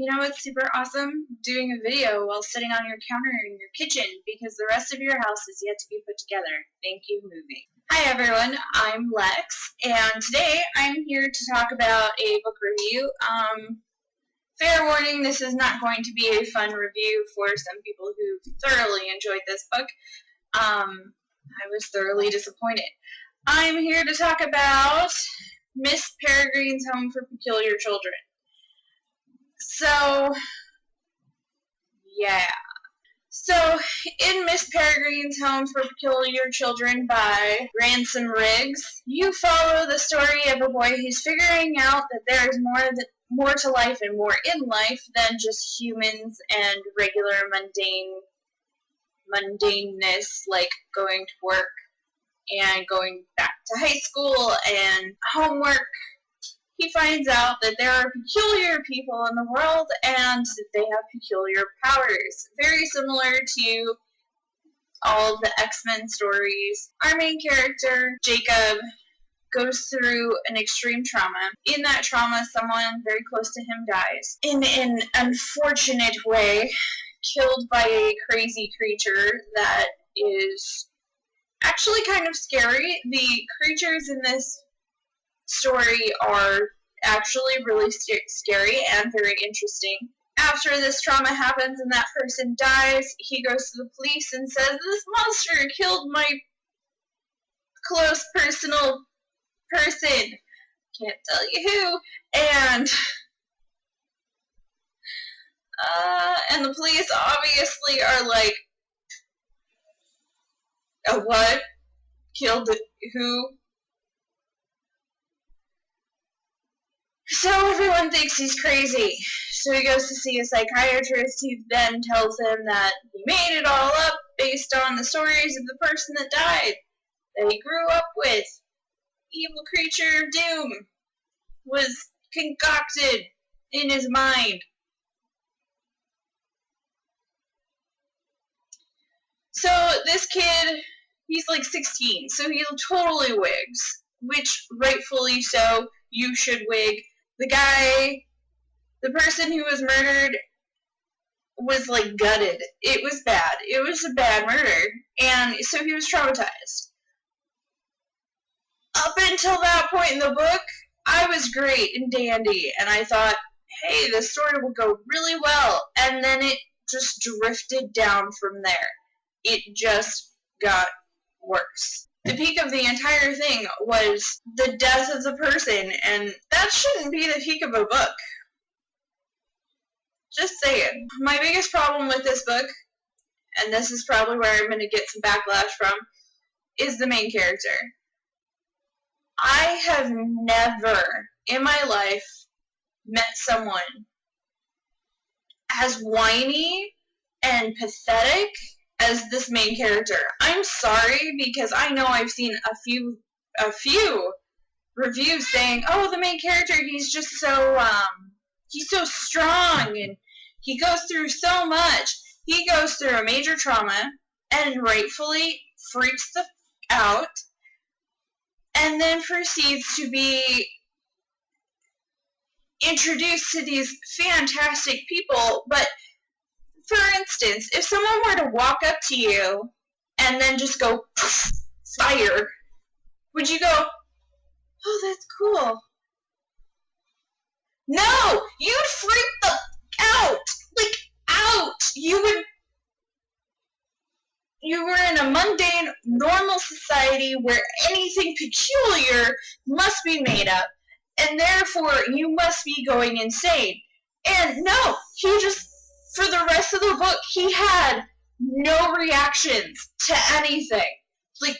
You know what's super awesome? Doing a video while sitting on your counter in your kitchen because the rest of your house is yet to be put together. Thank you, movie. Hi everyone, I'm Lex, and today I'm here to talk about a book review. Fair warning, this is not going to be a fun review for some people who thoroughly enjoyed this book. I was thoroughly disappointed. I'm here to talk about Miss Peregrine's Home for Peculiar Children. So, yeah. So, in Miss Peregrine's Home for Peculiar Children by Ransom Riggs, you follow the story of a boy who's figuring out that there is more to life and more in life than just humans and regular mundaneness, like going to work and going back to high school and homework. He finds out that there are peculiar people in the world and that they have peculiar powers. Very similar to all of the X-Men stories. Our main character, Jacob, goes through an extreme trauma. In that trauma, someone very close to him dies. In an unfortunate way, killed by a crazy creature that is actually kind of scary. The creatures in this story are actually really scary and very interesting. After this trauma happens and that person dies, he goes to the police and says, "This monster killed my close personal person." Can't tell you who. And the police obviously are like, "A what? Killed who?" So everyone thinks he's crazy. So he goes to see a psychiatrist who then tells him that he made it all up based on the stories of the person that died, that he grew up with. Evil creature of doom was concocted in his mind. So this kid, he's like 16, so he totally wigs, which rightfully so, you should wig. The person who was murdered was like gutted. It was bad. It was a bad murder. And so he was traumatized. Up until that point in the book, I was great and dandy. And I thought, hey, this story will go really well. And then it just drifted down from there. It just got worse. The peak of the entire thing was the death of the person, and that shouldn't be the peak of a book. Just saying. My biggest problem with this book, and this is probably where I'm going to get some backlash from, is the main character. I have never in my life met someone as whiny and pathetic as this main character. I'm sorry, because I know I've seen a few reviews saying, "Oh, the main character, he's just so he's so strong and he goes through so much." He goes through a major trauma and rightfully freaks the out, and then proceeds to be introduced to these fantastic people. But for instance, if someone were to walk up to you and then just go, fire, would you go, "Oh, that's cool"? No! You'd freak the out! Like, out! You were in a mundane, normal society where anything peculiar must be made up, and therefore you must be going insane. And no, he just, for the rest of the book, he had no reactions to anything. Like,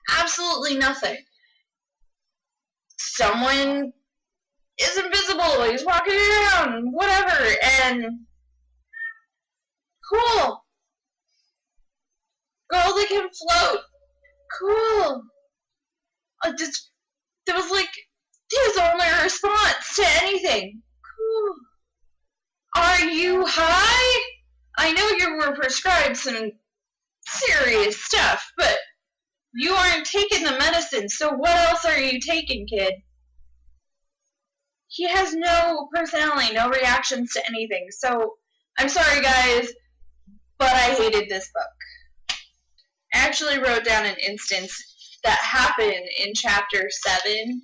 absolutely nothing. Someone is invisible, he's walking around, whatever, and cool. Girl that can float. Cool. That was like his only response to anything. Cool. Are you high? I know you were prescribed some serious stuff, but you aren't taking the medicine, so what else are you taking, kid? he has no personality, no reactions to anything. So, I'm sorry guys, but I hated this book. I actually wrote down an instance that happened in chapter 7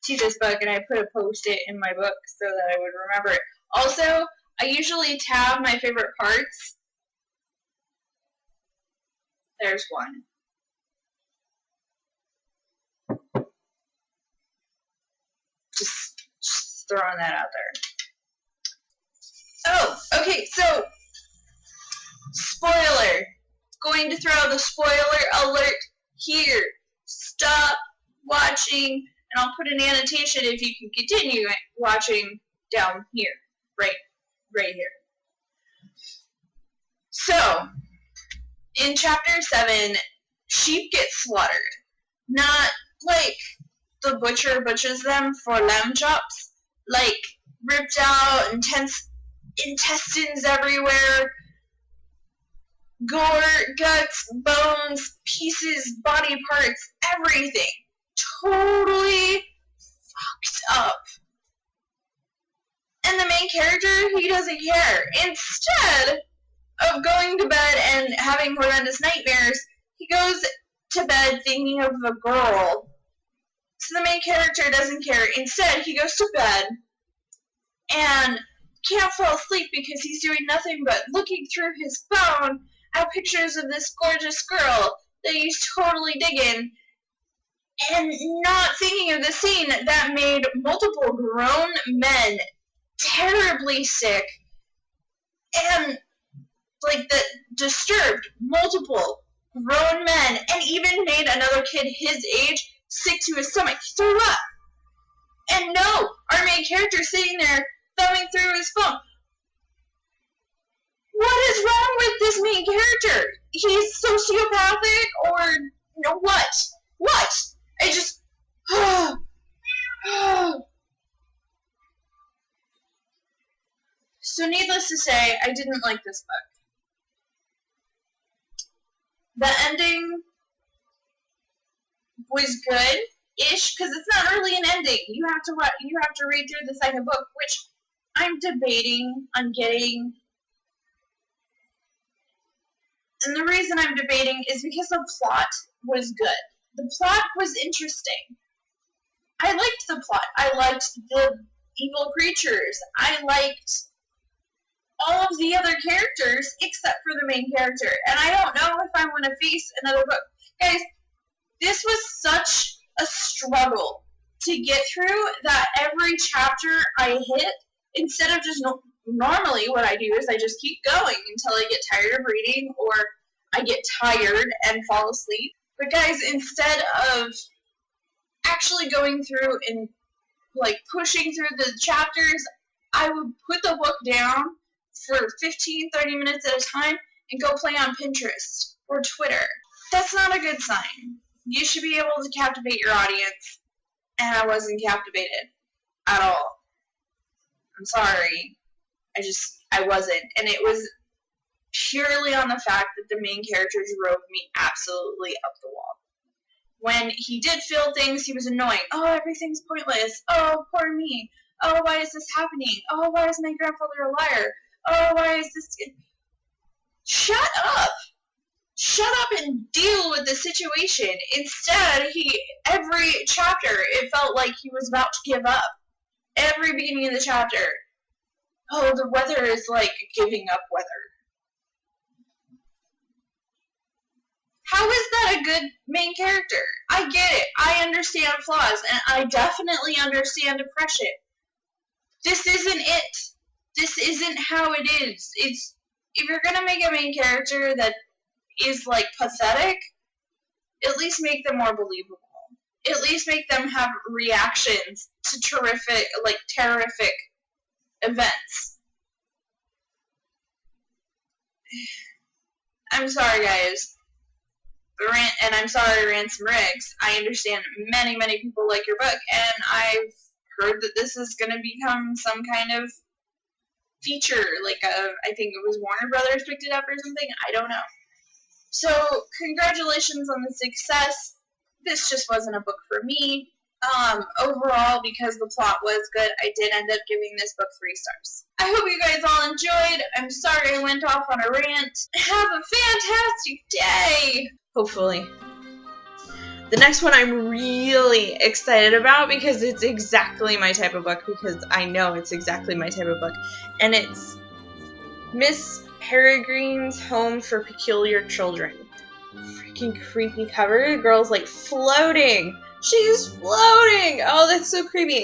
to this book, and I put a post-it in my book so that I would remember it. Also, I usually tab my favorite parts. There's one. Just throwing that out there. Oh, okay, so, spoiler. Going to throw the spoiler alert here. Stop watching, and I'll put an annotation if you can continue watching down here. Right here. So, in chapter 7, sheep get slaughtered. Not like the butcher butchers them for lamb chops. Like, ripped out, intestines everywhere, gore, guts, bones, pieces, body parts, everything. Totally fucked up. And the main character, he doesn't care. Instead of going to bed and having horrendous nightmares, he goes to bed thinking of a girl. So the main character doesn't care. Instead, he goes to bed and can't fall asleep because he's doing nothing but looking through his phone at pictures of this gorgeous girl that he's totally digging, and not thinking of the scene that made multiple grown men terribly sick, and that disturbed multiple grown men, and even made another kid his age sick to his stomach. He threw up. And no, our main character sitting there thumbing through his phone. What is wrong with this main character? He's sociopathic, or what? What? I just... So needless to say, I didn't like this book. The ending was good-ish, because it's not really an ending. You have to read through the second book, which I'm debating on getting. And the reason I'm debating is because the plot was good. The plot was interesting. I liked the plot. I liked the evil creatures. I liked all of the other characters except for the main character. And I don't know if I want to face another book. Guys, this was such a struggle to get through that every chapter I hit, instead of just normally what I do is I just keep going until I get tired of reading or I get tired and fall asleep. But guys, instead of actually going through and pushing through the chapters, I would put the book down for 15-30 minutes at a time and go play on Pinterest or Twitter. That's not a good sign. You should be able to captivate your audience, and I wasn't captivated at all. I'm sorry. I wasn't. And it was purely on the fact that the main characters drove me absolutely up the wall. When he did feel things, he was annoying. Oh, everything's pointless. Oh, poor me. Oh, why is this happening? Oh, why is my grandfather a liar? Oh, why is this... Shut up! Shut up and deal with the situation. Instead, every chapter, it felt like he was about to give up. Every beginning of the chapter. Oh, the weather is like giving up weather. How is that a good main character? I get it. I understand flaws, and I definitely understand depression. This isn't it. This isn't how it is. If you're gonna make a main character that is pathetic, at least make them more believable. At least make them have reactions to terrific events. I'm sorry, guys. And I'm sorry, Ransom Riggs. I understand many, many people like your book, and I've heard that this is going to become some kind of feature, I think it was Warner Brothers picked it up or something. I don't know. So, congratulations on the success. This just wasn't a book for me. overall, because the plot was good, I did end up giving this book 3 stars. I hope you guys all enjoyed. I'm sorry I went off on a rant. Have a fantastic day! Hopefully. The next one I'm really excited about because it's exactly my type of book, because I know it's exactly my type of book. And it's Miss Peregrine's Home for Peculiar Children. Freaking creepy cover. The girl's like floating. She's floating! Oh, that's so creepy.